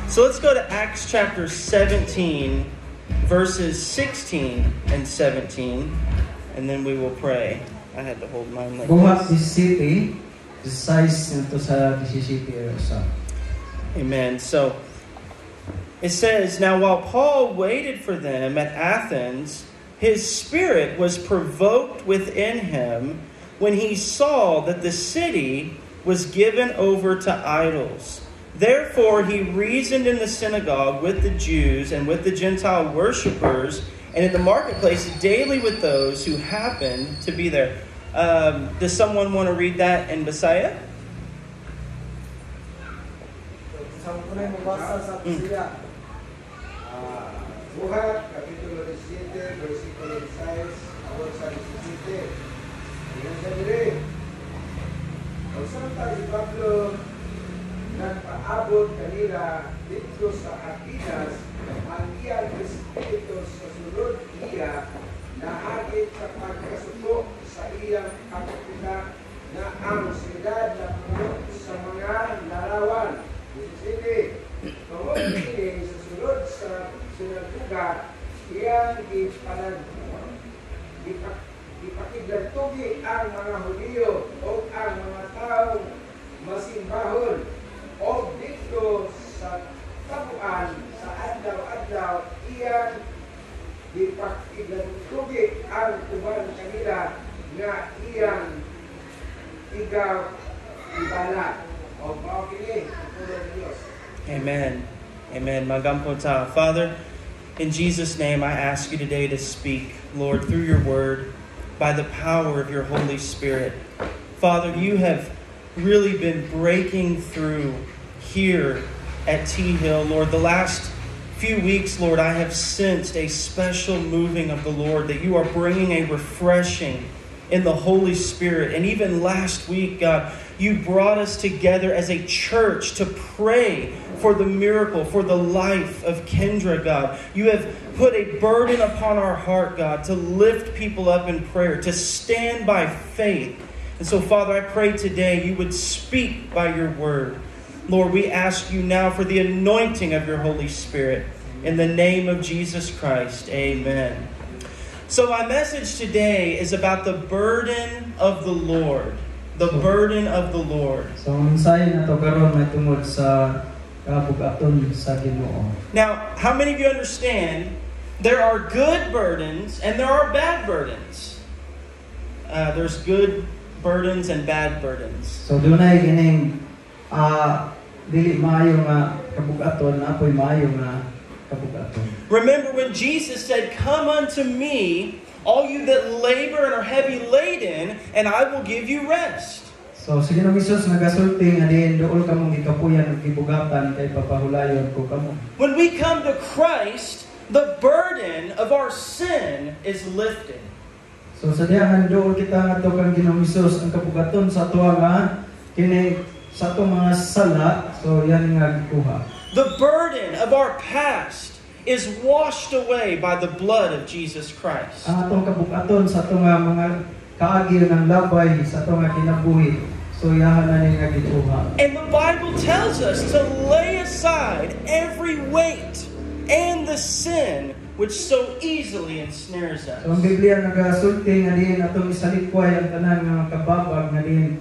So let's go to Acts chapter 17, verses 16 and 17, and then we will pray. I had to hold mine like Buhat this. 17, 16 nito sa 17 sa. Amen. So it says, "Now while Paul waited for them at Athens, his spirit was provoked within him when he saw that the city was given over to idols. Therefore he reasoned in the synagogue with the Jews and with the Gentile worshippers, and in the marketplace daily with those who happened to be there." Does someone want to read that in Bisaya? Buhat, Kapitulo 17, versikulo 16, awal sa 17. Yan sa diri. Pagsamantala si Pablo, nagpaabot kanila dito sa Atenas, ang iyang espiritu sa sulod niya na agit sa pagkasuko sa iyang kapatida na ang siyudad na puno sa mga larawan. Sige, tungkol ini sa sulod sa sinaguga, iyang ipakiglantugi ang mga Hudyo o ang mga taong masimbahon o dito sa tabuan sa adlaw-adlaw iyang ipakiglantugi ang uban kanila nga iyang ibala o maokini ang tulong ng Diyos. Amen. Amen. Magampota. Father, in Jesus' name, I ask you today to speak, Lord, through your word, by the power of your Holy Spirit. Father, you have really been breaking through here at T Hill, Lord. The last few weeks, Lord, I have sensed a special moving of the Lord, that you are bringing a refreshing in the Holy Spirit. And even last week, God, you brought us together as a church to pray for the miracle, for the life of Kendra, God. You have put a burden upon our heart, God, to lift people up in prayer, to stand by faith. And so, Father, I pray today you would speak by your word. Lord, we ask you now for the anointing of your Holy Spirit. In the name of Jesus Christ, amen. So my message today is about the burden of the Lord. The burden of the Lord. So ang mensahe na to karon may tungod sa kabugaton sa Ginoo. Now, how many of you understand there are good burdens and there are bad burdens? There's good burdens and bad burdens. So dunay kining dili maayo nga kabugaton, apoy maayo nga kabugaton. Remember when Jesus said, "Come unto me, all you that labor and are heavy laden, and I will give you rest." So sige na Hesus nagasulti nga diin dool kamong gikapuyan ug gibugatan kay papahulayon ko kamo. When we come to Christ, the burden of our sin is lifted. So sa diyan dool kita ngadto kang Ginoong Hesus ang kabugaton sa atoa nga kini sa atong mga sala, so yan nga gikuha. The burden of our past is washed away by the blood of Jesus Christ. Ang atong kabugaton sa atong mga kaagi ng labay sa atong kinabuhi, so yahan na ni nga gikuha. And the Bible tells us to lay aside every weight and the sin which so easily ensnares us. So ang Biblia nagasulti nga diin atong isalikway ang tanan nga kababag nga diin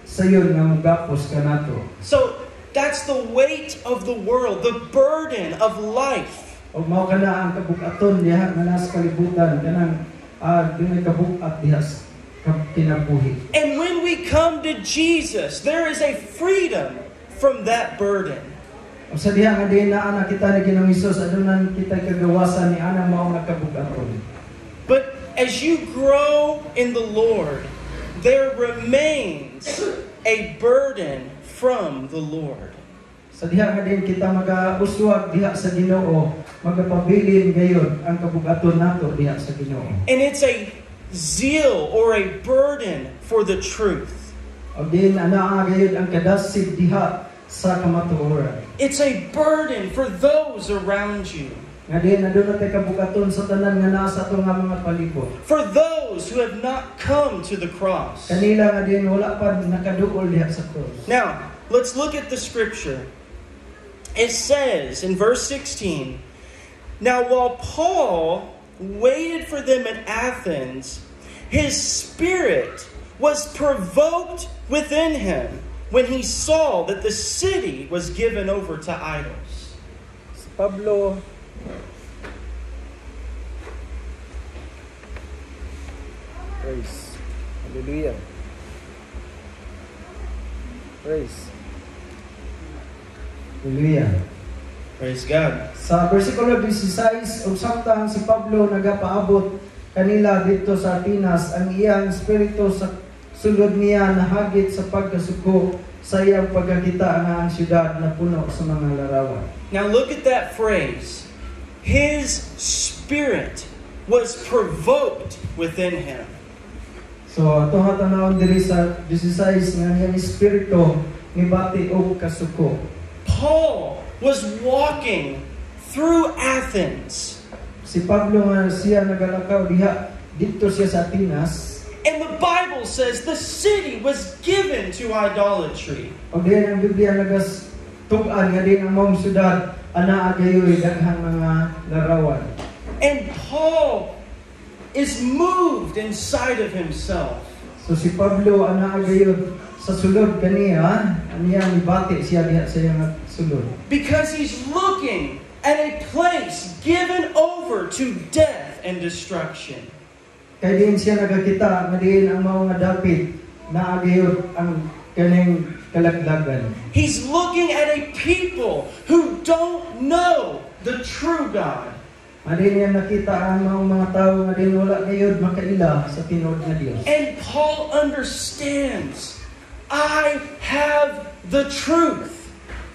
sayon nga mugapos kanato. So that's the weight of the world, the burden of life. O mao kana ang kabugaton diha nga nasa kalibutan kanang dunay kabugat diha sa kinabuhi. And when we come to Jesus, there is a freedom from that burden. O sa diha nga diin naa kita ni Ginoong Hesus adunan kita kagawasan ni ana mao nga kabugaton. But as you grow in the Lord, there remains a burden from the Lord. Sa diha nga din kita magauswag diha sa Ginoo, magapabilin gayon ang kabugaton nato diha sa Ginoo. And it's a zeal or a burden for the truth. O din anaa gayon ang kadasig diha sa kamatuoran. It's a burden for those around you. Nga din aduna tay kabugaton sa tanan nga naa sa ato nga mga palibot. For those who have not come to the cross. Kanila nga din wala pa nakaduol diha sa cross. Now, let's look at the scripture. it says in verse 16, "Now while Paul waited for them in Athens, his spirit was provoked within him when he saw that the city was given over to idols." Si Pablo, praise. Hallelujah. Praise. Hallelujah. Praise God. Sa versikulo 16, samtang si Pablo nagapaabot kanila dito sa Atenas, ang iyang espiritu sa sulod niya nahagit sa pagkasuko sa iyang pagkakita nga ang syudad na puno sa mga larawan. Now look at that phrase. His spirit was provoked within him. So ato hatanawon diri sa 16 nga iyang espiritu nibati og kasuko. Paul was walking through Athens, Si Pablo nga siya nagalakaw diha dito siya sa Atenas. and the Bible says the city was given to idolatry. Og diyan ang Biblia nagas tug-an nga din ang maong syudad ana agayoy daghang mga larawan. And Paul is moved inside of himself. So si Pablo ana agayoy sa sulod kaniya, aniya mibati siya diha sa iyang sulod. Because he's looking at a place given over to death and destruction. Kaya din siya nagakita nga diin ang mao nga dapit na agayoy ang kaning kalaglagan. He's looking at a people who don't know the true God. Adin niya nakita ang mga tao nga din wala gayud makaila sa tinuod nga Dios. And Paul understands, I have the truth.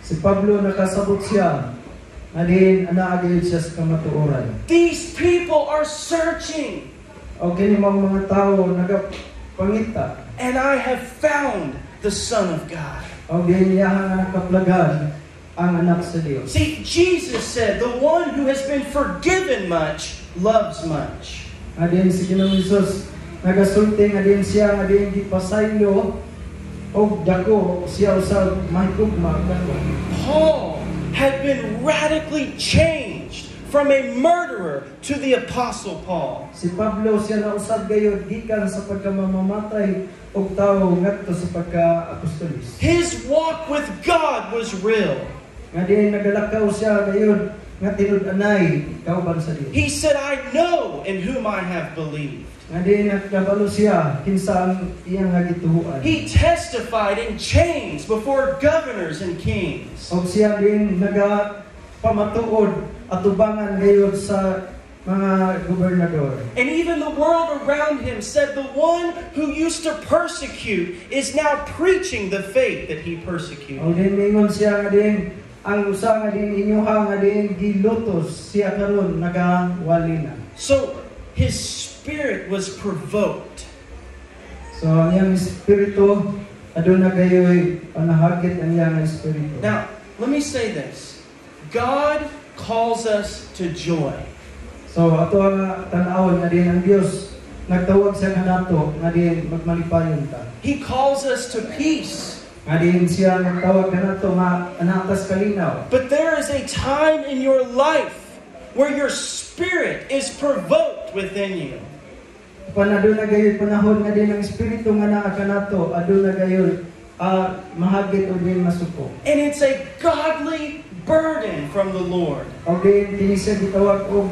Si Pablo nakasabot siya. Adin ana gayud siya sa kamatuoran. These people are searching, O kini mga tao nagapangita. and I have found the Son of God. O giniyahan nga kaplagan ang anak sa Dios. See, Jesus said, the one who has been forgiven much loves much. Adin si Ginoong Hesus nagasulti nga din siya nga din gipasaylo og dako siya usab mahigugma karon. Paul had been radically changed from a murderer to the Apostle Paul. Si Pablo siya na usab gayud gikan sa pagkamamamatay og tawo ngadto sa pagka-apostolis. His walk with God was real. Nga din nagalakaw siya gayud nga tinud-anay kauban sa Dios. He said, I know in whom I have believed. Nga din nakabalo siya kinsa ang iyang nga gituhuan. He testified in chains before governors and kings. Og siya din nagapamatuod atubangan gayud sa mga gobernador. And even the world around him said the one who used to persecute is now preaching the faith that he persecuted. Og din mingon siya nga din ang usa nga din inyuha nga din gilutos siya karon nagawali na. So his spirit was provoked. So ang iyang espiritu aduna gayoy panahagit ang iyang espiritu. Now, let me say this. God calls us to joy. So ato ang tan-awon nga din ang Dios nagtawag sa kanato nga din magmalipayon ta. He calls us to peace. Nga din siya nagtawag kanato nga anatas kalinaw. But there is a time in your life where your spirit is provoked within you. Panaduna gayoy panahon nga din ang espiritu nga naa kanato aduna gayoy mahagit o din masuko. And it's a godly burden from the Lord. O din kini siya gitawag og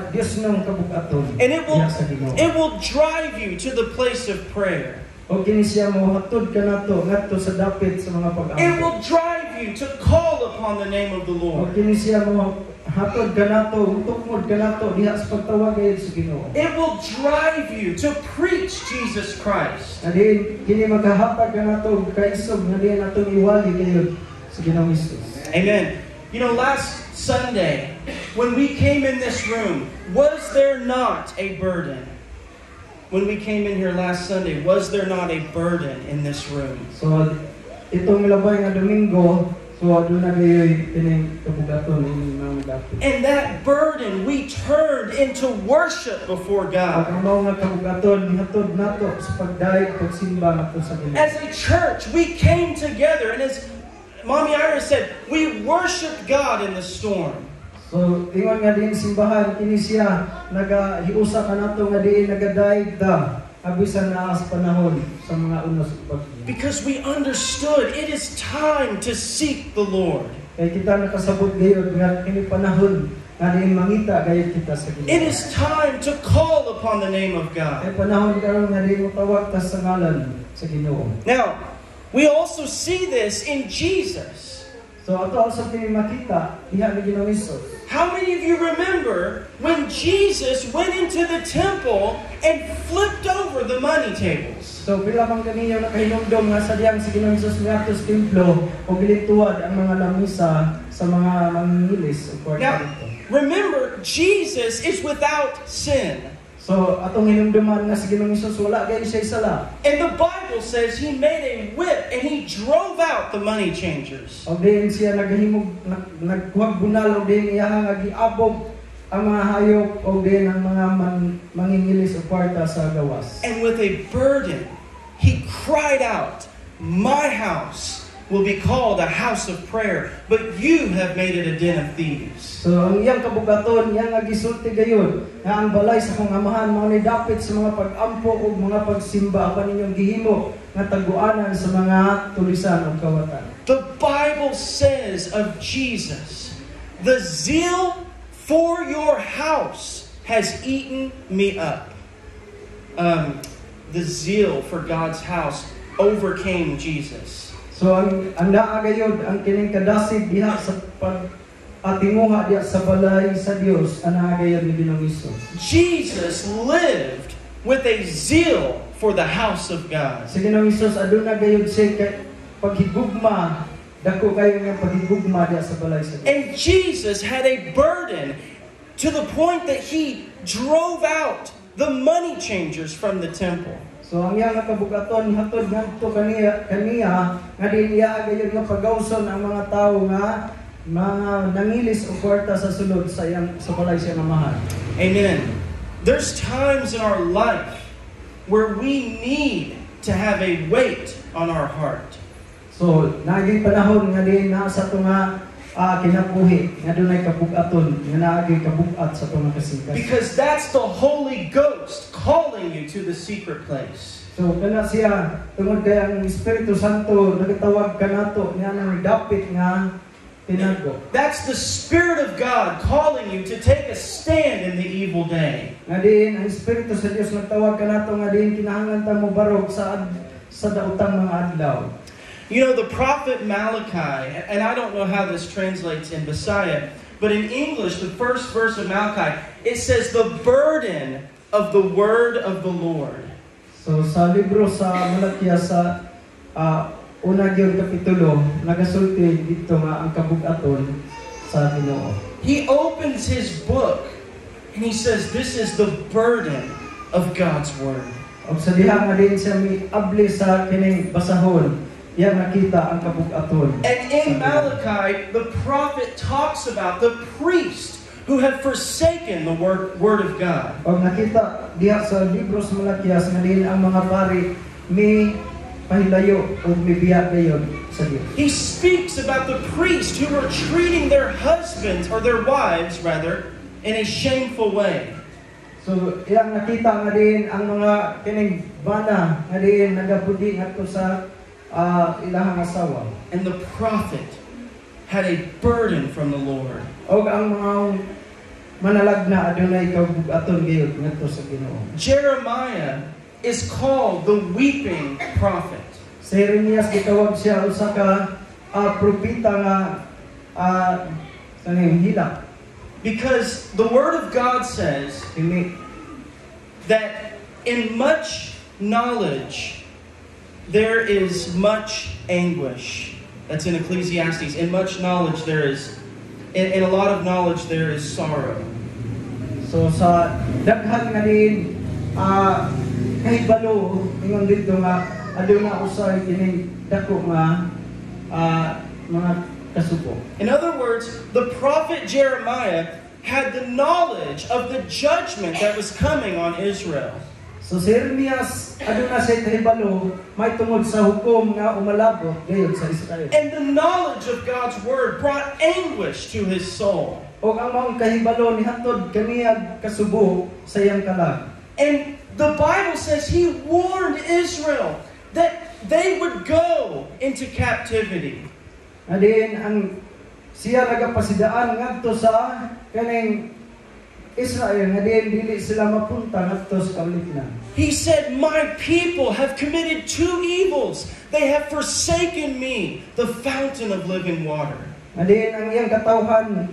Dios nung kabugaton. And it Diya sa Ginoo. will drive you to the place of prayer. O kini siya mohatod kanato ngadto sa dapit sa mga It pag-ampo. will drive you to call upon the name of the O Lord. kini siya mohatod kanato utukmod kanato diha sa pagtawag gayud sa Ginoo. It will drive you to preach Jesus Christ. Adin kini maghahatag kanato kaisog nga diha natong iwali gayud sa Ginoong Hesus. Amen. You know, last Sunday, when we came in this room, was there not a burden? When we came in here last Sunday, was there not a burden in this room? So itong labay nga Domingo, so aduna gayoy kining kabugaton ini mga dapit. And that burden we turned into worship before God. Ang mao nga kabugaton mihatod nato sa pagdayeg pagsimba nato sa Ginoo. As a church, we came together, and as Mommy Ira said, we worshiped God in the storm. So ingon nga din simbahan kini siya nagahiusa kanato nga diin nagadaigda abisan na sa panahon sa mga unos ug bagyo. Because we understood it is time to seek the Lord. Kay kita nakasabot gayud nga kini panahon nga diin mangita gayud kita sa Ginoo. It is time to call upon the name of God. Kay panahon karon nga diin motawag ta sa ngalan sa Ginoo. Now, we also see this in Jesus. So ato also kini makita diha ni Ginoong Hesus. How many of you remember when Jesus went into the temple and flipped over the money tables? So pila man kaniyo nakahinumdom nga sa diyang si Ginoong Hesus ngadto sa templo ug gilituad ang mga lamisa sa mga mangingilis ug kwarta dito. Remember, Jesus is without sin. So atong hinumduman nga si Ginoong Hesus wala gay siya sala. And the Bible says he made a whip and he drove out the money changers. Og diin siya naghimog nagkuhag bunal og diin iya nga giabog ang mga hayop og diin ang mga mangingilis o kwarta sa gawas. And with a burden, he cried out, "My house will be called a house of prayer, but you have made it a den of thieves." So ang iyang kabugaton, iyang gisulti gayon nga ang balay sa kong amahan mao ni dapit sa mga pag-ampo ug mga pagsimba apan ninyong gihimo nga taguanan sa mga tulisan ug kawatan. The Bible says of Jesus, "The zeal for your house has eaten me up." The zeal for God's house overcame Jesus. So ang naa gayud ang kining kadasig diha sa pag-atinguha diha sa balay sa Dios ana gayud ni Ginoong Hesus. Jesus lived with a zeal for the house of God. Si Ginoong Hesus aduna gayud siya paghigugma dako kayo nga paghigugma diha sa balay sa Dios. And Jesus had a burden to the point that he drove out the money changers from the temple. So ang iyang kabugaton hatod ngadto kaniya nga diin iya gayud nga pagawson ang mga tawo nga mga nangilis o kwarta sa sulod sa iyang sa balay siya nga mahal. Amen. There's times in our life where we need to have a weight on our heart. So naaging panahon nga diin na sa tunga kinabuhi nga dunay kabugaton nga naaging kabugat sa tunga kasingkas. Because that's the Holy Ghost calling you to the secret place. So kana siya tungod kay ang Espiritu Santo nagatawag kanato niya nang dapit nga tinago. That's the Spirit of God calling you to take a stand in the evil day. Nga diin ang Espiritu sa Dios nagtawag kanato nga diin kinahanglan ta mo barog sa daotang mga adlaw. You know, the prophet Malachi, and I don't know how this translates in Bisaya, but in English, the first verse of Malachi, it says, "The burden of the word of the Lord." So sa libro sa Malakia sa una gyud kapitulo nagasulti dito nga ang kabugaton sa Ginoo. He opens his book and he says, "This is the burden of God's word." Og sa diha nga din siya miabli sa kining basahon, iya nakita ang kabugaton. And in Malachi, the prophet talks about the priest who have forsaken the word of God. Og nakita diha sa libro sa Malakias nga din ang mga pari mi pahilayo o mi biya gayon sa Dios. He speaks about the priests who were treating their husbands, or their wives rather, in a shameful way. So iyang nakita nga din ang mga kining bana nga din nagabudi ngadto sa ilahang asawa. And the prophet had a burden from the Lord. Og ang mga manalagna adunay kabugaton gayud ngadto sa Ginoo. Jeremiah is called the weeping prophet. Si Jeremias gitawag siya usa ka propeta nga sanay hilak. Because the word of God says that in much knowledge there is much anguish. That's in Ecclesiastes. In much knowledge there is, in a lot of knowledge there is sorrow. So sa daghan nga din kahibalo ingon dito nga aduna usay kining dako nga mga kasuko. In other words, the prophet Jeremiah had the knowledge of the judgment that was coming on Israel. So si Jeremias aduna say kahibalo may tungod sa hukom nga umalabot gayud sa Israel. And the knowledge of God's word brought anguish to his soul. O ang maong kahibalo ni hatod kaniya kasubo sa iyang kalag. And the Bible says he warned Israel that they would go into captivity. Adin ang siya nagapasidaan ngadto sa kaning Israel nga dili sila mapunta ngadto sa kaulitan. He said, "My people have committed two evils. They have forsaken me, the fountain of living water." Adin ang iyang katawhan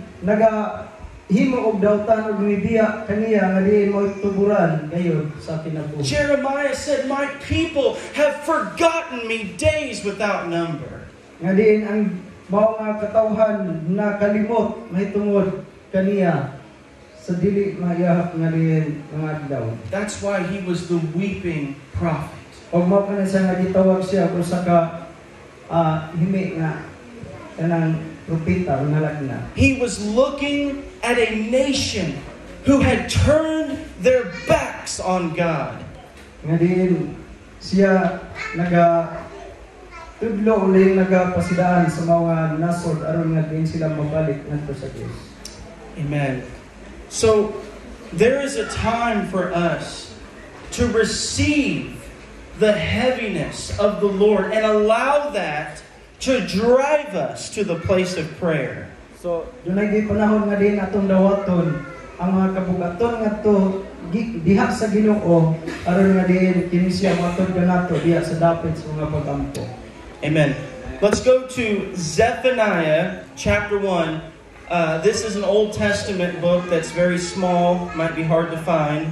himo og dawtan og mibiya kaniya nga diin mo tuburan gayud sa kinabuhi. Jeremiah said, "My people have forgotten me days without number." Nga diin ang mao nga katawhan na kalimot mahitungod kaniya sa dili maiyahap nga diin mga adlaw. That's why he was the weeping prophet. Og mao kana siya nga gitawag siya usa ka himi nga kanang propeta nga lagna. He was looking at a nation who had turned their backs on God. Nga diin siya tudlo uling nagapasidaan sa mga nasod aron nga diin sila mabalik ngadto sa Dios. Amen. So there is a time for us to receive the heaviness of the Lord and allow that to drive us to the place of prayer. So, dunay di panahon nga din atong dawaton ang mga kabugaton ngadto diha sa Ginoo aron nga din kini siya matod kanato diha sa dapit sa mga pagampo. Amen. Let's go to Zephaniah chapter 1. This is an Old Testament book that's very small, might be hard to find.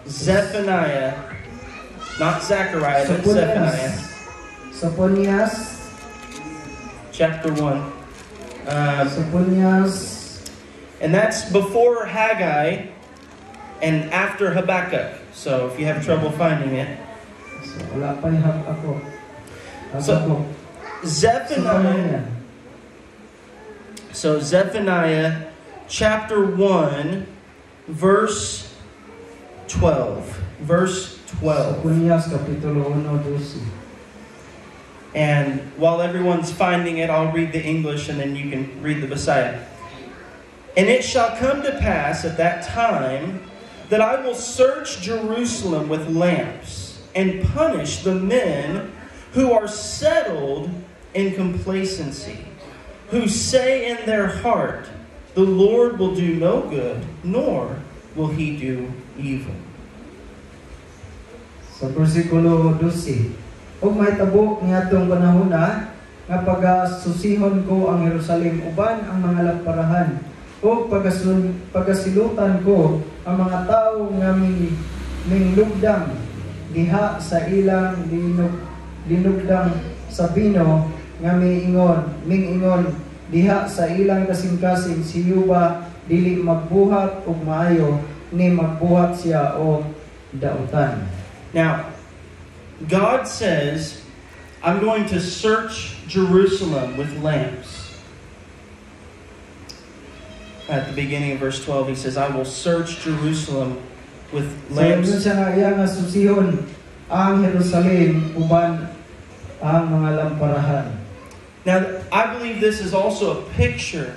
Zephaniah, not Zechariah, but Zephaniah. Sophonias chapter 1. Sophonias. And that's before Haggai and after Habakkuk. So if you have trouble finding it. So, wala pa ihap ako. So, Zephaniah. So Zephaniah chapter 1 verse 12. Verse 12. Sophonias kapitulo 1:12. And while everyone's finding it, I'll read the English and then you can read the Messiah. And it shall come to pass at that time that I will search Jerusalem with lamps and punish the men who are settled in complacency, who say in their heart, the Lord will do no good, nor will he do evil. Sa versikulo 12. Ug mahitabo niadtong panahona nga pagasusihon ko ang Jerusalem uban ang mga lamparahan o pagasilutan ko ang mga tawo nga minglugdang diha sa ilang linugdang sa bino nga mingingon diha sa ilang kasing-kasing si Yuba dili magbuhat og maayo ni magbuhat siya o dautan. Now, God says, I'm going to search Jerusalem with lamps. At the beginning of verse 12, he says, I will search Jerusalem with lamps. So, siya nga iya nga susihon ang Jerusalem uban ang mga lamparahan. Now, I believe this is also a picture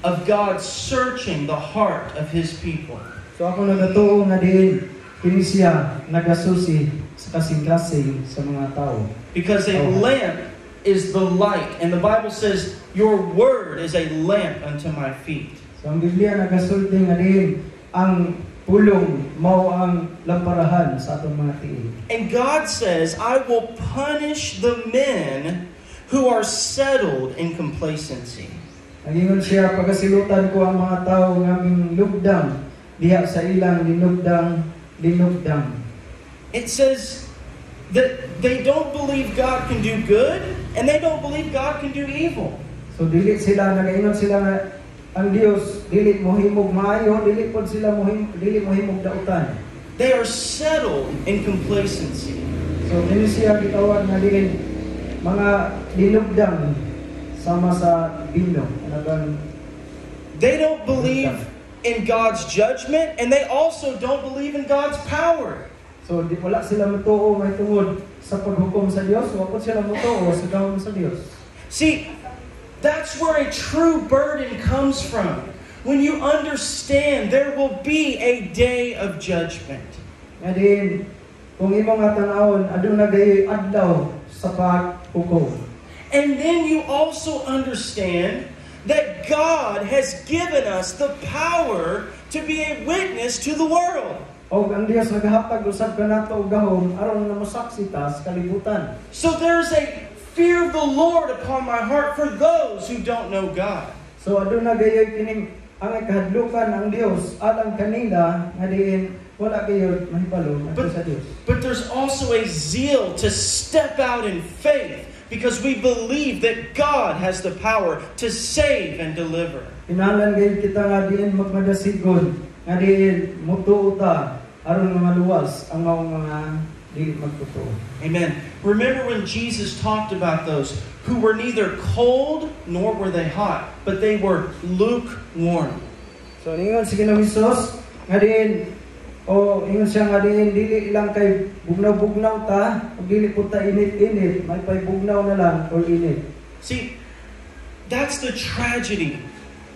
of God searching the heart of His people. So ako nagatuo nga din kini siya nagasusi sa kasing-kasing sa mga tao. Because a lamp is the light, and the Bible says, your word is a lamp unto my feet. So ang Biblia nagasulti nga din ang pulong mao ang lamparahan sa atong mga tiil. And God says, I will punish the men who are settled in complacency. Nagingon siya, pagasilutan ko ang mga tao nga minglugdang diha sa ilang linugdang. It says that they don't believe God can do good, and they don't believe God can do evil. So dili sila nagaingon sila nga ang Dios dili mohimog maayo, dili pod sila mohimog dautan. They are settled in complacency. So dili siya gitawag nga din mga linugdang sama sa bino. They don't believe in God's judgment, and they also don't believe in God's power. So di wala sila mutuo may tungod sa paghukom sa Dios, wa pud sila mutuo sa gahom sa Dios. See, that's where a true burden comes from. When you understand there will be a day of judgment. Nga din, kung imong tanawon, aduna gayoy adlaw sa paghukom. And then you also understand that God has given us the power to be a witness to the world. O ang Dios naghatag usab kanato og gahom aron na mosaksi ta sa kalibutan. So there's a fear of the Lord upon my heart for those who don't know God. So aduna gayoy kining ang kahadlukan ang Dios alang kanila nga diin wala gayud mahibalo ato sa Dios. But there's also a zeal to step out in faith because we believe that God has the power to save and deliver. Kinahanglan gayud kita nga diin magmadasigon nga diin mutuo ta aron maluwas ang mga dili magtotoo. Amen. Remember when Jesus talked about those who were neither cold nor were they hot, but they were lukewarm. So ningon si Ginoong Hesus nga diin ingon siya nga diin dili ilang kay bugnaw-bugnaw ta, ug dili pud ta init-init, may paybugnaw na lang or init. See, that's the tragedy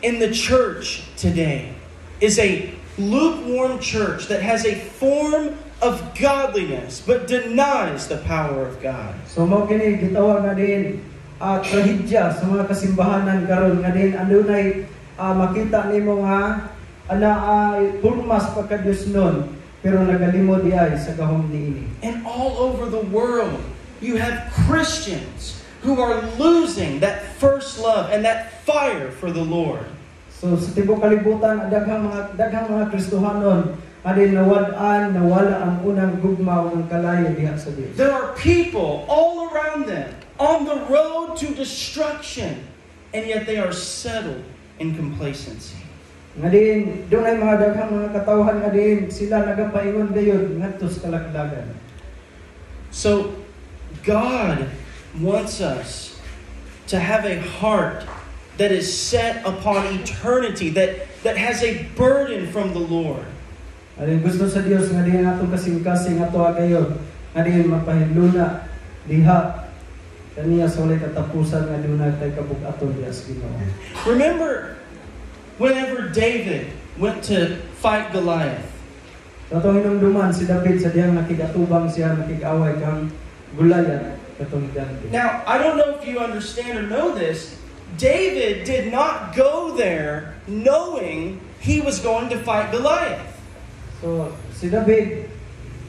in the church today. Is a lukewarm church that has a form of godliness but denies the power of God. So mao kini gitawag nga diin trahedya sa mga kasimbahanan karon nga diin adunay makita nimo nga ana ay purmas pagka-Diosnon pero nagalimod diay sa gahom niini. And all over the world, you have Christians who are losing that first love and that fire for the Lord. So sa tibuok kalibutan daghang mga Kristohanon adin nawad-an nawala ang unang gugma ug ang kalayo diha sa Dios. There are people all around them on the road to destruction, and yet they are settled in complacency. Nga din dunay mga daghang mga katawhan nga din sila nagapaingon gayud ngadto sa kalaglagan. So God wants us to have a heart that is set upon eternity, that has a burden from the Lord. Alin gusto sa Dios nga diin atong kasing-kasing ato gayud nga diin mapahiluna diha kaniya sa walay katapusan nga dunay tay kabug-aton diha sa Ginoo. Remember whenever David went to fight Goliath. Katong hinumduman si David sa diyang nakigatubang siya nakig-away kang Goliath katong gigante. Now, I don't know if you understand or know this, David did not go there knowing he was going to fight Goliath. So, si David,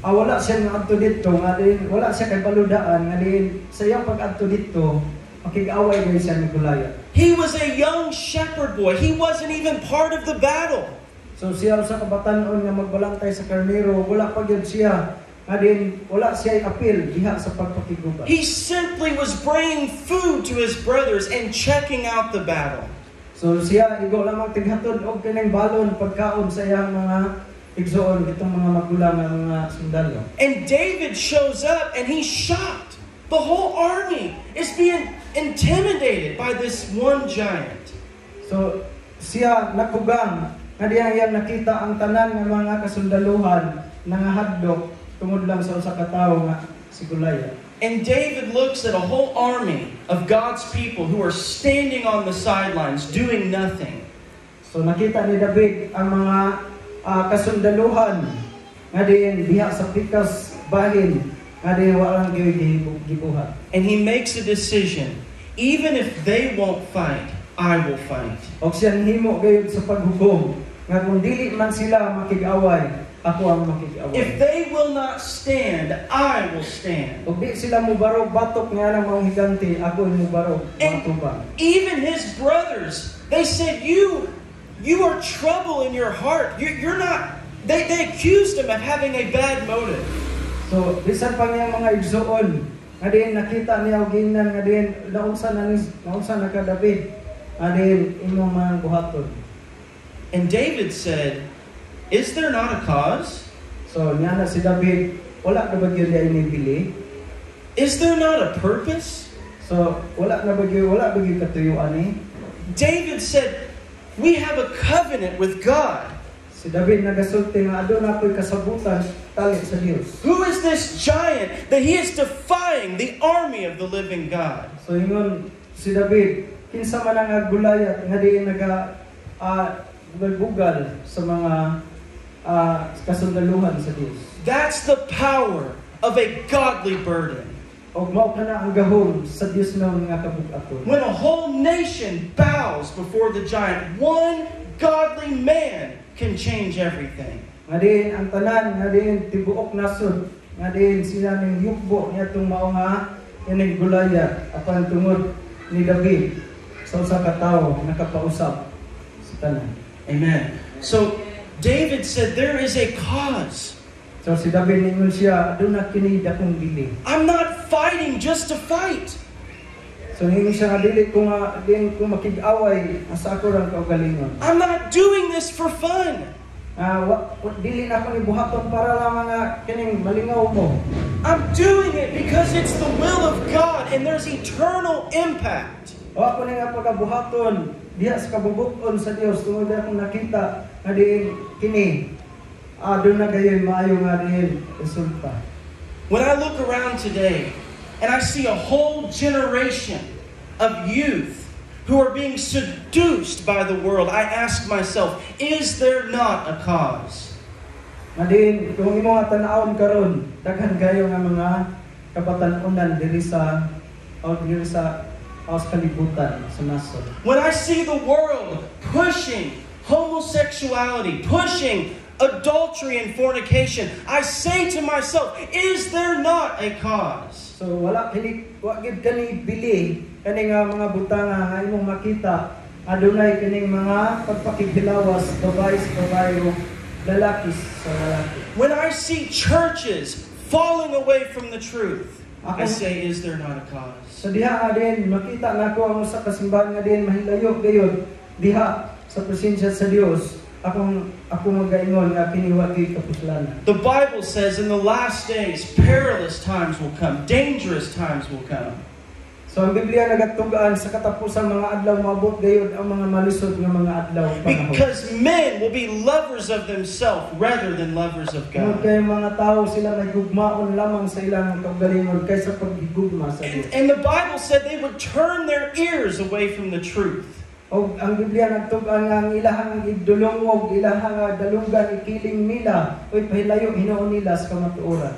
wala siya nga adto dito, nga din, wala siya kay paludaan, nga din, sa iyang pag-adto dito, makig-away din siya ni Goliath. He was a young shepherd boy. He wasn't even part of the battle. So, siya sa kabatanon nga magbalantay sa karnero, wala pa gyud siya, nga din, wala siya apil diha sa pagpakigubat. He simply was bringing food to his brothers and checking out the battle. So, siya, igo lamang tighatod og kining balon pagkaon sa iyang mga igsoon itong mga magulang ng mga sundalo. And David shows up and he's shocked. The whole army is being intimidated by this one giant. So siya nakugang nga diyan nakita ang tanan ng mga kasundaluhan nangahadlok tungod lang sa usa ka tawo nga si Goliath. And David looks at a whole army of God's people who are standing on the sidelines doing nothing. So nakita ni David ang mga kasundaluhan nga diha sa pikas bahin nga walang gibuhat. And he makes a decision. Even if they won't fight, I will fight. Og siya himo gayud sa paghukom nga kung dili man sila makig-away, ako ang makig-away. If they will not stand, I will stand. Og di sila mubarog batok nga nang mga higante, ako ang mubarog matubang. Even his brothers, they said, you are trouble in your heart. You're not. They accused him of having a bad motive. So, bisan pa niyang mga igsoon, nga din nakita niya og gingnan nga din naunsa na ka David, nga din imong mga buhaton. And David said, "Is there not a cause? So, niya na si David, wala na ba gyud ay nibili? Is there not a purpose?" So, wala ba gyud katuyuan ni? David said, "We have a covenant with God." Si David nagasulti nga aduna ko'y kasabutan talit sa Dios. Who is this giant that he is defying the army of the living God? So ingon si David, kinsa man ang Goliath nga diin bugal sa mga kasundaluhan sa Dios. That's the power of a godly burden. Og mao kana ang gahom sa Dios nga kabug-aton. When a whole nation bows before the giant, one godly man can change everything. Nga diin ang tanan, nga diin tibuok nasod, nga diin sila ning yukbo niya itong mao nga ining Goliath apan tungod ni David sa usa ka tawo nakapausap sa tanan. Amen. So David said there is a cause. So si David ningon siya, aduna kini dakong dili. I'm not fighting just to fight. So ningon siya nga dili ko makig-away asa ako rang kaugalingon. I'm not doing this for fun. Dili na ako nibuhaton para lang mga kining malingaw mo. I'm doing it because it's the will of God and there's eternal impact. O ako na nga pagkabuhaton diha sa kabubukon sa Dios tungod akong nakita nga diin kini doon na gayon maayo nga diin resulta. When I look around today and I see a whole generation of youth who are being seduced by the world, I ask myself, is there not a cause? Nga diin kung imo nga tan-awon karon daghan gayo nga mga kabatan-unan diri sa kalibutan sa nasod. When I see the world pushing homosexuality, pushing adultery and fornication, I say to myself, is there not a cause? So wa gid kani bili kani nga mga butanga nga imong makita adunay kining mga pagpakighilawas babae sa babae o lalaki sa lalaki. When I see churches falling away from the truth, I say, is there not a cause? Sa diha din makita nako ang usa ka simbahan nga din mahilayo gayon diha sa presensya sa Dios. Ako magaingon nga kini wa gyud kapuslanan. The Bible says in the last days perilous times will come, dangerous times will come. So ang Biblia nagatugaan sa katapusan mga adlaw maabot gayud ang mga malisod nga mga adlaw panahon. Because men will be lovers of themselves rather than lovers of God. Kay mga tao sila nagugmaon lamang sa ilang kaugalingon kaysa paghigugma sa Dios. And the Bible said they would turn their ears away from the truth. O ang Biblia nagtugan nga ang ilahang idulongog, ilahang dalungan ikiling nila, oy pahilayo hinuon nila sa kamatuoran.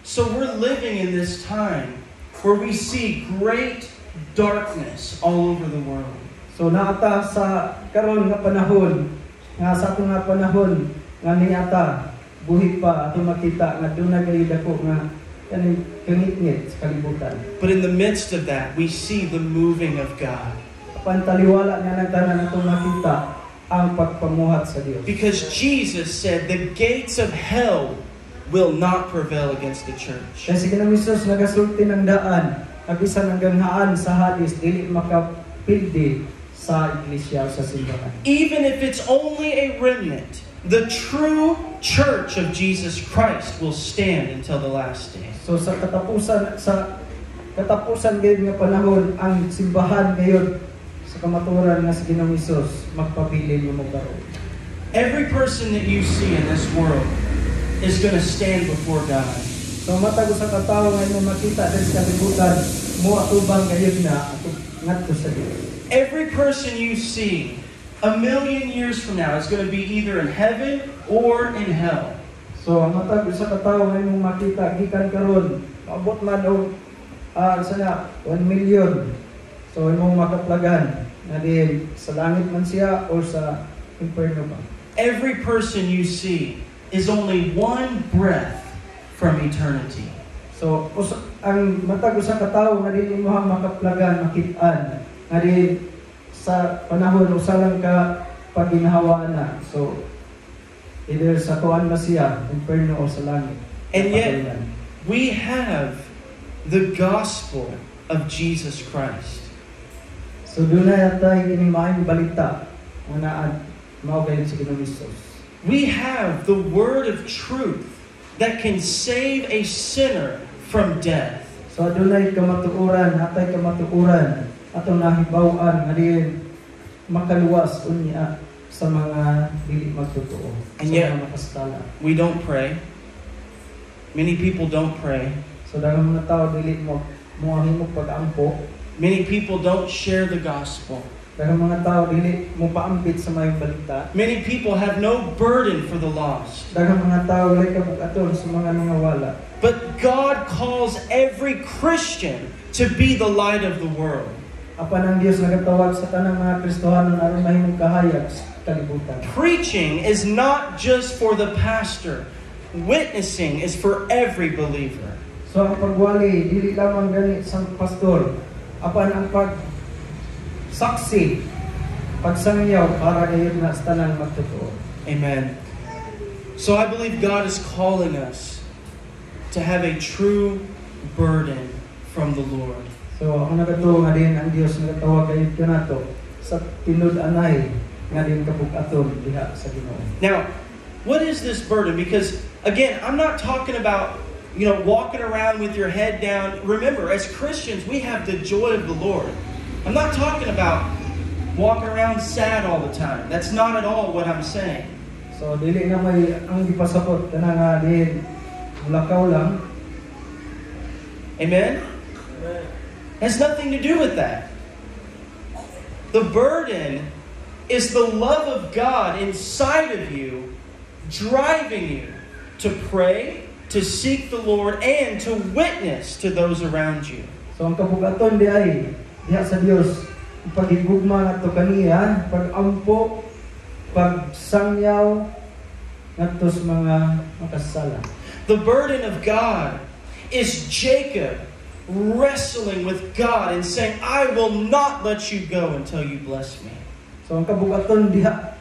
So we're living in this time where we see great darkness all over the world. So naata sa karon nga panahon, nga sa atong nga panahon nga niata buhi pa ato makita nga dunay gayud ako nga kaning kangit-ngit sa kalibutan. But in the midst of that, we see the moving of God. Pantaliwala nga nagtanan atong makita ang pagpamuhat sa Dios. Because Jesus said the gates of hell will not prevail against the church. Kasi kanang Hesus nagasulti ng daan, abisan ang ganghaan sa Hades dili makapildi sa iglesia sa simbahan. Even if it's only a remnant, the true church of Jesus Christ will stand until the last day. So sa katapusan gayud nga panahon ang simbahan ngayon sa kamatuoran nga si Ginoong Hesus magpabilin mo karon. Every person that you see in this world is going to stand before God. So matag sa katawo nga imong makita sa kalibutan mo atubang gayud na ngadto sa Dios. Every person you see 1,000,000 years from now is going to be either in heaven or in hell. So ang matag sa katawo nga imong makita gikan karon maabot man og 1 million. So imong makaplagan na din sa langit man siya o sa impierno ba. Every person you see is only one breath from eternity. So ang matag sa katawo nga din imong makaplagan makit-an nga din sa panahon usa lang ka pagginahawaan na. So either sa tuwan na siya impierno o sa langit. And yet we have the gospel of Jesus Christ. So doon na yata yung maayong balita na maugay sa Ginoong Hesus. We have the word of truth that can save a sinner from death. So doon na kamatuoran, atay kamatuoran, atong nahibawan nga din makaluwas unya sa mga dili magtotoo. And yet, makastala. we don't pray. Many people don't pray. So daghang mga tao dili mo himo pag-ampo. Many people don't share the gospel. Daghang mga tao dili mo paambit sa mayong balita. Many people have no burden for the lost. Daghang mga tao wala kabug-aton sa mga nangawala. But God calls every Christian to be the light of the world. Apan ang Dios nagatawag sa tanang mga Kristohanon aron mahimong kahayag sa kalibutan. Preaching is not just for the pastor. Witnessing is for every believer. So ang pagwali dili lamang gani sa pastor, apan ang saksi, pagsangyaw para gayud na sa tanang magtotoo. Amen. So I believe God is calling us to have a true burden from the Lord. So ang nagatuo nga din ang Dios nagatawag gayud kanato sa tinud-anay nga din kabug-aton diha sa Ginoo. Now, what is this burden? Because again, I'm not talking about walking around with your head down. Remember, as Christians, we have the joy of the Lord. I'm not talking about walking around sad all the time. That's not at all what I'm saying. So dili na may ang gipasabot kana nga din lakaw lang. Amen? Has nothing to do with that. The burden is the love of God inside of you, driving you to pray, to seek the Lord, and to witness to those around you. So ang kabugaton di ay diha sa Dios, pagigugma ngadto kaniya, pag-ampo, pagsangyaw ngadto sa mga makasala. The burden of God is Jacob wrestling with God and saying, I will not let you go until you bless me. So ang kabugaton diha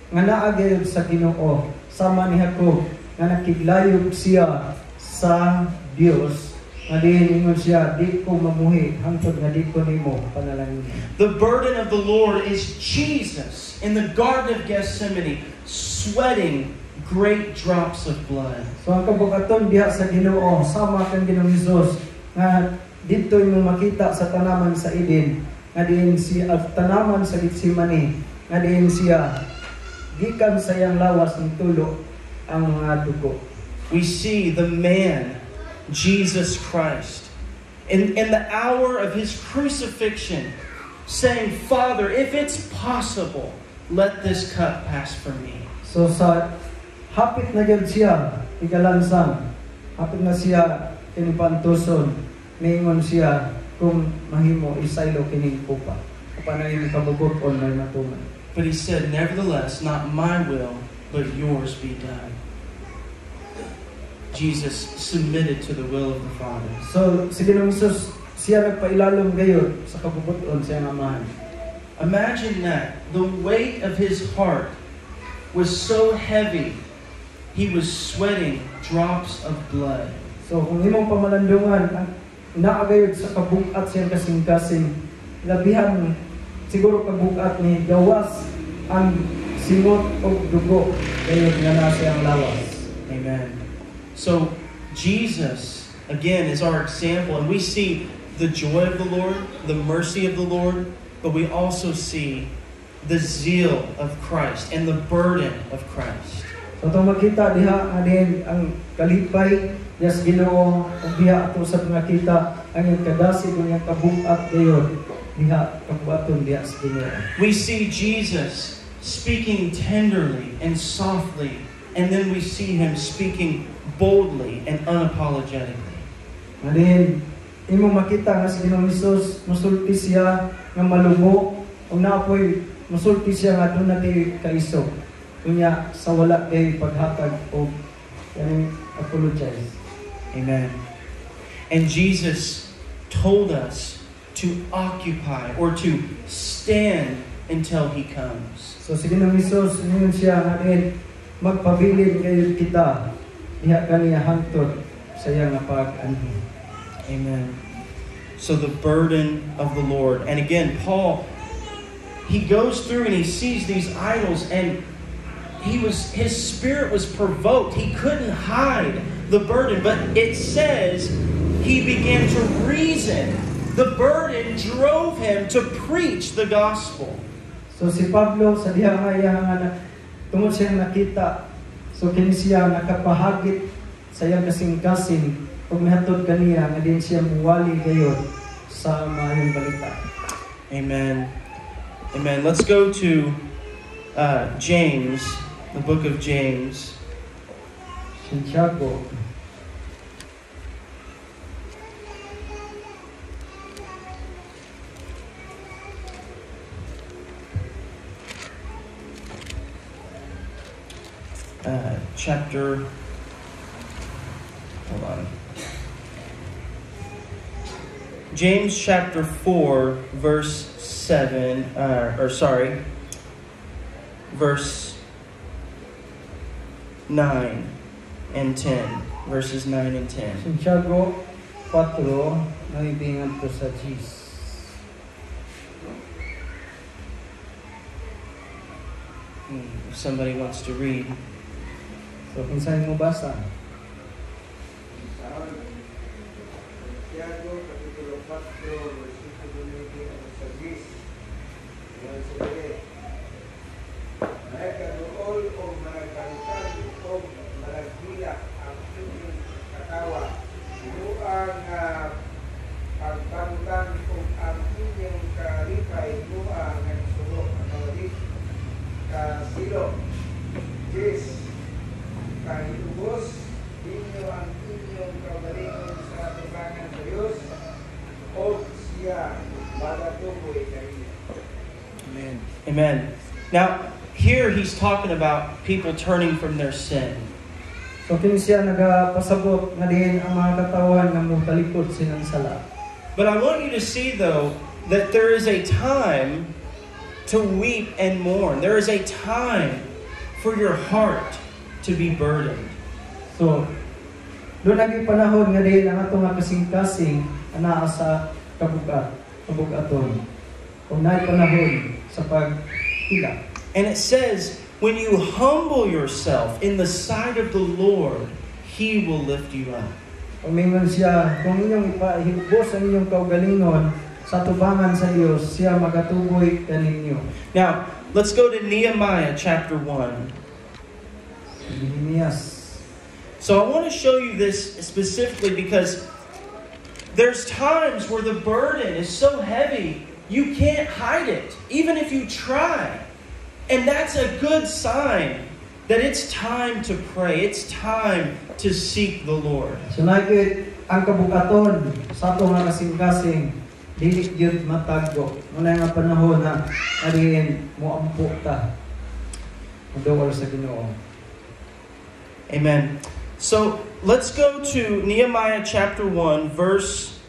nga naa gayud sa Ginoo, sama ni Jacob nga nakiglayog siya sa Dios. Nga ingon siya, di ko mamuhi hangtod nga di ko nimo panalangin. The burden of the Lord is Jesus in the Garden of Gethsemane, sweating great drops of blood. So ang kabugaton diha sa Ginoo, sama kang Ginoong Hesus nga dito imong makita sa tanaman sa Eden, nga diin siya tanaman sa Getsemani, nga diin siya gikan sa iyang lawas ng tulo ang mga dugo. We see the man, Jesus Christ, in the hour of his crucifixion, saying, Father, if it's possible, let this cup pass from me. So sa hapit na gyud siya igalansang, hapit na siya kinipantuson, niingon siya kung mahimo isaylo kining kupa. Kapana yung kabugot on may matuman. But he said, nevertheless, not my will, but yours be done. Jesus submitted to the will of the Father. So si Ginoong Hesus siya nagpailalom gayud sa kabubuton sa iyang amahan. Imagine that. The weight of his heart was so heavy, he was sweating drops of blood. So kung imong pamalandungan ang naagayod sa kabugat siyang kasing-kasing, labihan siguro kabugat ni gawas ang singot o dugo gayud nga naa siyang lawas. Amen. So Jesus again is our example, and we see the joy of the Lord, the mercy of the Lord, but we also see the zeal of Christ and the burden of Christ. So itong makita diha nga din ang kalipay yes Ginoo ug diha ato sa nakita ang iyang kadasig ug iyang kabugat gayud diha kabuaton diha sa Ginoo. We see Jesus speaking tenderly and softly, and then we see him speaking boldly and unapologetically. Ngayon, imo makita nga si Ginoong Hesus musulti siya nga malumo ug naapoy musulti siya nga aduna kay kaisog. Kunya sa wala kay paghatag o apologize. Amen. And Jesus told us to occupy or to stand until he comes. So si Ginoong Hesus ingon siya nga din magpabilin gayud kita diha kaniya hangtod sa iyang pag-anhi. Amen. So the burden of the Lord. And again, Paul, he goes through and he sees these idols, and his spirit was provoked. He couldn't hide the burden, but it says he began to reason. The burden drove him to preach the gospel. So si Pablo sa diha nga tungod siya nakita, so kini siya nakapahagit sa iyang kasing-kasing ug mihatod kaniya nga din siya muwali gayud sa maayong balita. Amen. Amen. Let's go to James, the book of James. Santiago. James chapter 4, verse 7, verse 9 and 10. Verses 9 and 10. Santiago 4, naibingan to sa Jesus. If somebody wants to read. So, kinsahin mo basa? Santiago, Kapitulo 4, versikulo 9 sa 10. Yan sabi, "Nagkaroon o managkalitan o managbilak ang inyong katawa, inuang pagbangutan o ang inyong kalipay, inuang nagsulok ang mawalik kasilo. Yes, kahilubos ninyo ang inyong kaugalingon sa tubangan sa Diyos o siya magatuboy kayo." Amen. Amen. Now, here he's talking about people turning from their sin. So, kini siya nagapasabot nga din ang mga katawan nga mutalikod silang sala. But I want you to see, though, that there is a time to weep and mourn. There is a time for your heart to be burdened. So, doon naging panahon nga din ang atong nga kasing-kasing anaa sa kabugaton. Kung naay panahon sa paghila. And it says, when you humble yourself in the sight of the Lord, He will lift you up. Umingon siya, kung inyong ipahibos ang inyong kaugalingon sa tubangan sa Dios, siya magatuboy kaninyo. Now, let's go to Nehemiah chapter 1. Nehemias. So I want to show you this specifically because there's times where the burden is so heavy, you can't hide it, even if you try. And that's a good sign that it's time to pray. It's time to seek the Lord. So nakit ang kabukaton sa ato nga kasing-kasing dili gyud mataggo. Muna nga panahon na ariin mo ampo ta. Madawal sa Ginoo. Amen. So let's go to Nehemiah chapter 1, verses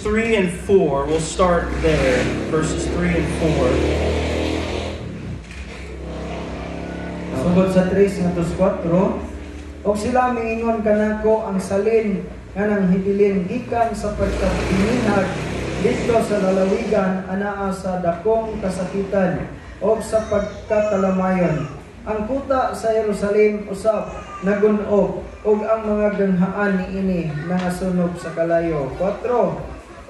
3 and 4. We'll start there. Verses 3 and 4. Sugod sa 3 nga 4, og sila mingingon kanako ang salin nga nang hibilin gikan sa pagkapininhag dito sa lalawigan anaa sa dakong kasakitan og sa pagkatalamayon. Ang kuta sa Jerusalem usab nagun-og og ang mga ganghaan niini nangasunog sa kalayo. 4.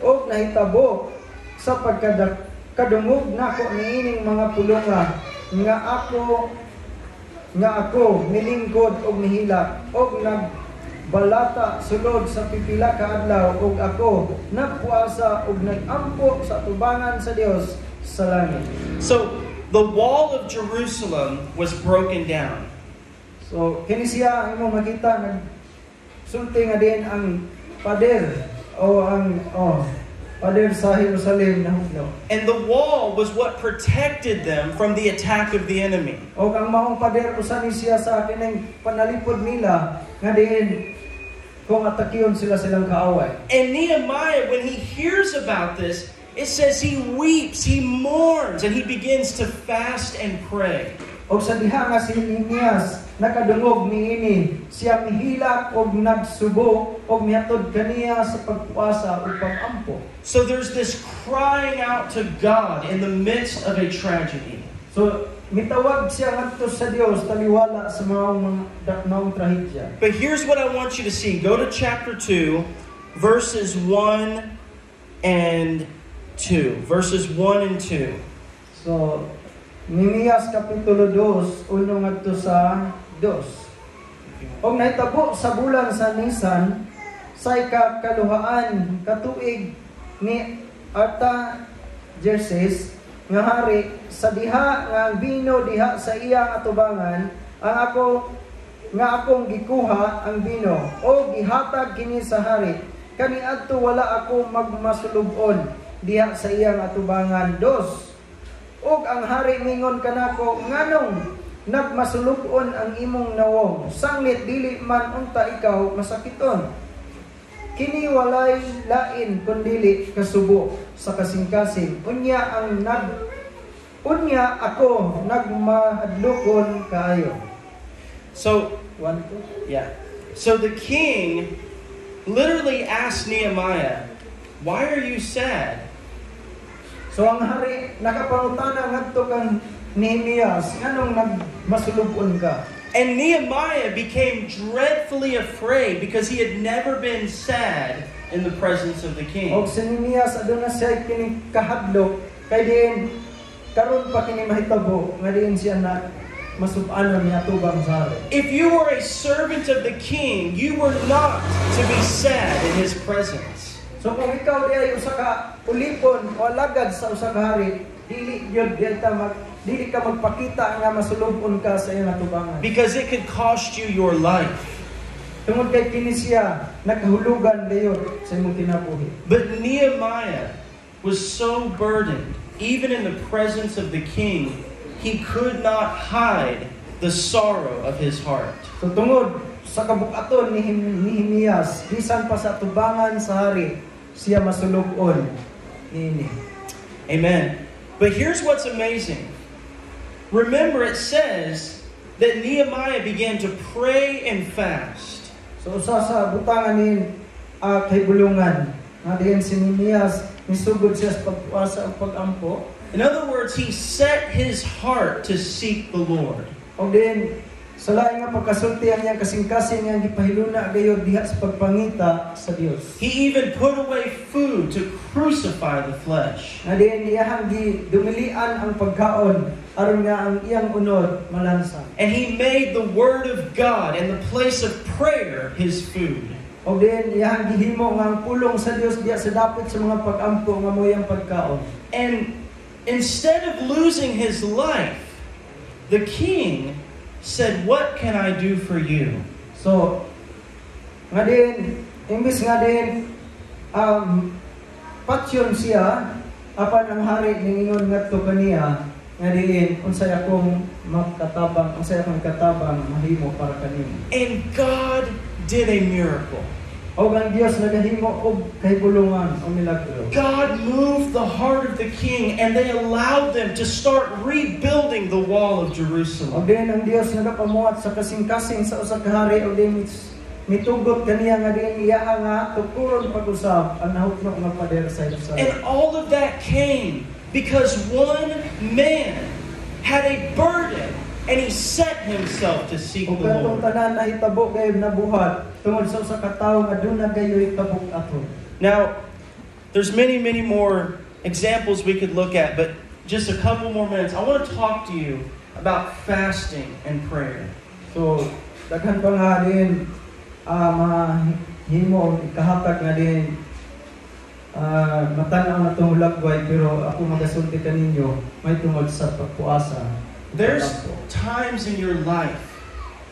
Og nahitabo sa pagkadungog nako niining mga pulonga nga ako nilingkod og nihilak og nagbalata sulod sa pipila ka adlaw og ako nagpuasa og nagampo sa tubangan sa Dios sa langit. So the wall of Jerusalem was broken down. So kini siya imo makita nagsulti nga din ang pader o ang pader sa Jerusalem na hukno. And the wall was what protected them from the attack of the enemy. O ang maong pader usa ni siya sa kining panalipod nila nga din kung atakiyon sila silang kaaway. And Nehemiah, when he hears about this, it says he weeps, he mourns, and he begins to fast and pray. Og sa diha nga si Nehemias nakadungog niini siya mihilak og nagsubo og mihatod kaniya sa pagpuasa ug pagampo. So there's this crying out to God in the midst of a tragedy. So mitawag siya ngadto sa Dios taliwala sa mga trahedya. But here's what I want you to see. Go to chapter 2, verses 1 and 2. Verses 1 and 2. So Nehemias kapitulo 2 uno ngadto sa Og nahitabo sa bulan sa Nisan, sa ika-kaluhaan katuig ni Artajerses nga hari, sa diha nga ang bino diha sa iyang atubangan, akong gikuha ang bino o gihatag kini sa hari. Kaniadto wala ako magmasulubon diha sa iyang atubangan. 2. Og ang hari mingon kanako, nganong nagmasulubon ang imong nawong, sanglit dili man unta ikaw masakiton. Kini walay lain kundili kasubo sa kasing-kasing. Unya ako nagmahadlokon kaayo. So, 1, 2. yeah. So the king literally asked Nehemiah, "Why are you sad?" So ang hari nakapangutana ngadto kang Nehemias, nganong nagmasulubon ka? And Nehemiah became dreadfully afraid because he had never been sad in the presence of the king. Og si Nehemias aduna siya kini kahadlok kay diin karon pa kini mahitabo nga diin siya na masub-anon niya tubang sa hari. If you were a servant of the king, you were not to be sad in his presence. So kung ikaw diay usa ka ulipon o alagad sa usa ka hari, dili ka magpakita nga masulubon ka sa iyang atubangan. Because it could cost you your life. Tungod kay kini siya nakahulugan dayon sa imong kinabuhi. But Nehemiah was so burdened, even in the presence of the king, he could not hide the sorrow of his heart. So tungod sa kabuk-aton ni Nehemias, bisan pa sa tubangan sa hari, siya masulubon niini. Amen. But here's what's amazing. Remember, it says that Nehemiah began to pray and fast. So usa sa butangan ni kahibulungan nga diin si Nehemias misugod siya sa pagpuasa ug pag-ampo. In other words, he set his heart to seek the Lord. Og din sa lain nga pagkasulti ang iyang kasing-kasing nga gipahiluna gayud diha sa pagpangita sa Dios. He even put away food to crucify the flesh. Nga diin iyang dumilian ang pagkaon aron nga ang iyang unod malansa. And he made the word of God and the place of prayer his food. Og din iyang gihimo nga ang pulong sa Dios diha sa dapit sa mga pag-ampo nga moyang pagkaon. And instead of losing his life, the king said, "What can I do for you?" So, nga din, imbis nga din, patyon siya, apan ang hari ningingon ngadto kaniya, nga din, unsay akong makatabang, unsay akong katabang mahimo para kanimo. And God did a miracle. O ang Dios nagahimo og kahibulungan o milagro. God moved the heart of the king and they allowed them to start rebuilding the wall of O Jerusalem. din ang Dios nagapamuhat sa kasing-kasing sa usa ka hari o din mitugot kaniya nga din iya nga tukuron pag-usab ang nahukno nga pader sa Jerusalem. And all of that came because one man had a burden and he set himself to seek O the katong Lord. tanan na hitabo kay nabuhat tungod sa usa ka tawo nga aduna gayoy tabok ato. Now, there's many more examples we could look at, but just a couple more minutes. I want to talk to you about fasting and prayer. So daghan pa nga din mahimo ikahatag nga din matan-aw na itong hulagway, pero ako magasulti kaninyo may tungod sa pagpuasa. There's times in your life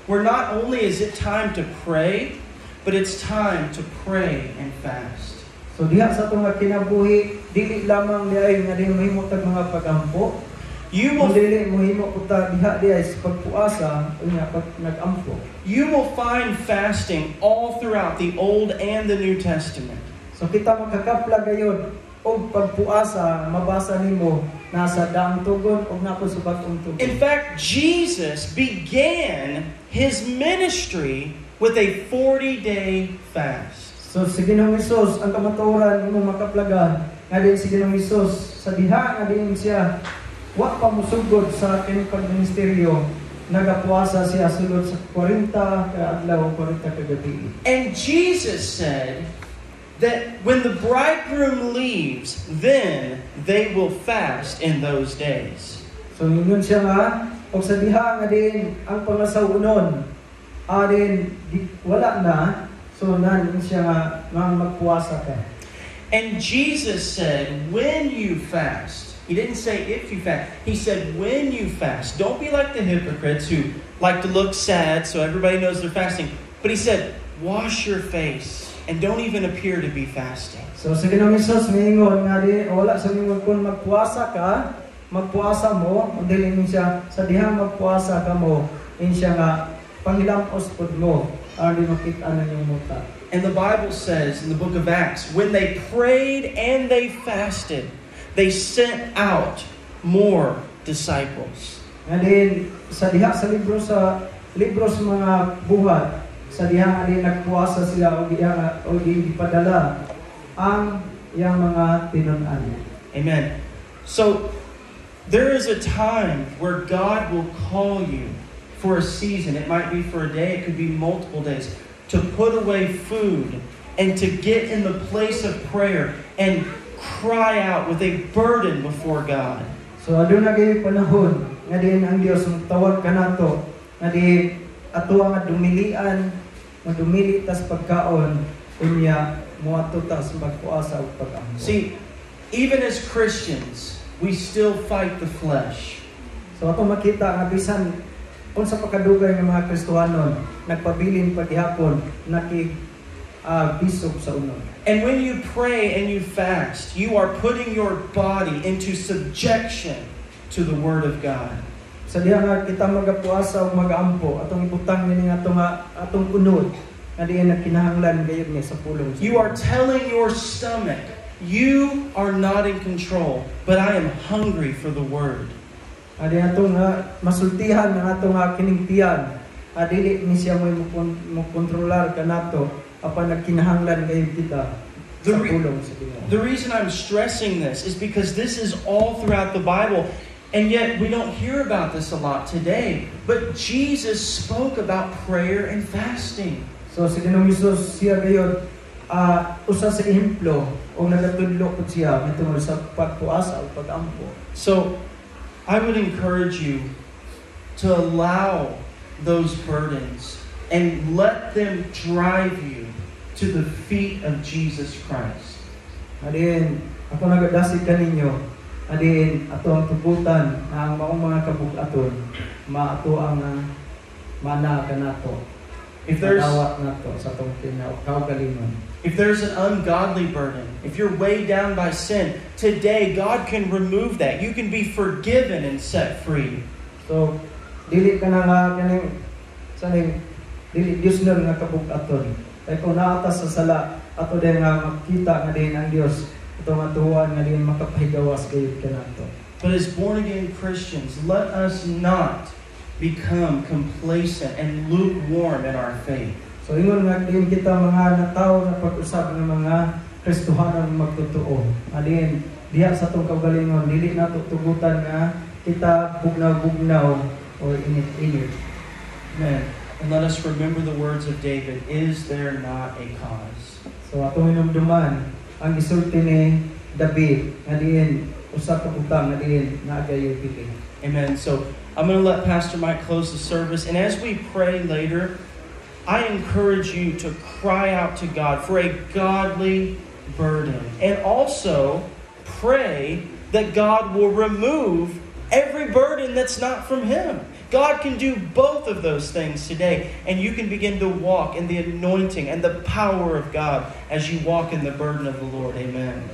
where not only is it time to pray, but it's time to pray and fast. So diha sa itong kinabuhi, dili lamang diay nga din mahimo tag mga pagampo. You Kung will, dili mahimo kuta diha diay sa pagpuasa unya pag nag-ampo. you will find fasting all throughout the Old and the New Testament. So kita makakapla gayud og pagpuasa mabasa nimo nasa daang tugon og napo sa bag-ong tugon. In fact, Jesus began his ministry with a 40-day fast. So si Ginoong Hesus ang kamatuoran imo makaplagan nga din si Ginoong Hesus sa diha nga din siya wa pa musugod sa kanyang pagministeryo, nagapuasa siya sulod sa 40 ka adlaw 40 ka gabi. And Jesus said that when the bridegroom leaves, then they will fast in those days. So yun siya nga, O sa diha nga din ang pangasawunon din wala na, so nan siya nga magpuasa ka. And Jesus said, when you fast, He didn't say if you fast. He said when you fast. Don't be like the hypocrites who like to look sad so everybody knows they're fasting. But He said, wash your face and don't even appear to be fasting. So sa Ginoong Hesus mingon nga di wala sa mingon kung magpuasa ka, magpuasa mo, dili min siya sa dihang magpuasa ka mo, in siya nga pangilampos pud mo aron di makita na yung muta. And the Bible says in the book of Acts, when they prayed and they fasted, they sent out more disciples. Nga din sa diha sa libro sa mga buhat, sa diha nga din nagpuasa sila o gipadala ang iyang mga tinun-an. Amen. So there is a time where God will call you for a season. It might be for a day, it could be multiple days, to put away food and to get in the place of prayer and cry out with a burden before God. So aduna gay panahon nga din ang Dios tawag kanato nga di ato nga dumilian, madumili tas pagkaon unya moadto ta sa pagpuasa ug pag-ampo. See, even as Christians, we still fight the flesh. So ato makita nga bisan unsa pa kadugay nga mga Kristohanon nagpabilin paghapon bisog sa unon. And when you pray and you fast, you are putting your body into subjection to the Word of God. Sa diha nga kita magapuasa ug mag-ampo, atong ibutang ni atong unod nga diyan nagkinahanglan gayud ni sa pulong. You are telling your stomach, you are not in control, but I am hungry for the Word. Adi atong masultihan ng atong kiningtian. Dili ni siya mo kontrolar kanato apan nagkinahanglan gayud kita sa pulong sa Ginoo. The reason I'm stressing this is because this is all throughout the Bible, and yet we don't hear about this a lot today. But Jesus spoke about prayer and fasting. So si Ginoong Hesus siya gayud usa sa ehemplo o nagatudlo pud siya mitungod sa pagpuasa o pag-ampo. So I would encourage you to allow those burdens and let them drive you to the feet of Jesus Christ. Adin, ako nagadasig kaninyo. Adin, ato ang tubutan na ang maong mga kabug-aton, maato ang mana kanato. If there's nato sa atong kaugalingon. If there's an ungodly burden, if you're weighed down by sin, today God can remove that. You can be forgiven and set free. So, dili ka na nga kaning dili Dios na nga kabug-aton. Kay kung naatas sa sala, ato din nga makita nga din ang Dios, ito nga tuwan nga din makapahigawas gayud kanato. But as born-again Christians, let us not become complacent and lukewarm in our faith. So ingon nga din kita mga natawo na pag-usab ng mga Kristohanon magtotoo. Adin diha sa tong kaugalingon dili nato tugutan nga kita bugnaw-bugnaw o init-init. Amen. And let us remember the words of David, is there not a cause? So atong hinumduman ang gisulti ni David nga diin usa ka butang nga diin naagayo pili. Amen. So I'm going to let Pastor Mike close the service, and as we pray later, I encourage you to cry out to God for a godly burden. And also pray that God will remove every burden that's not from Him. God can do both of those things today. And you can begin to walk in the anointing and the power of God as you walk in the burden of the Lord. Amen.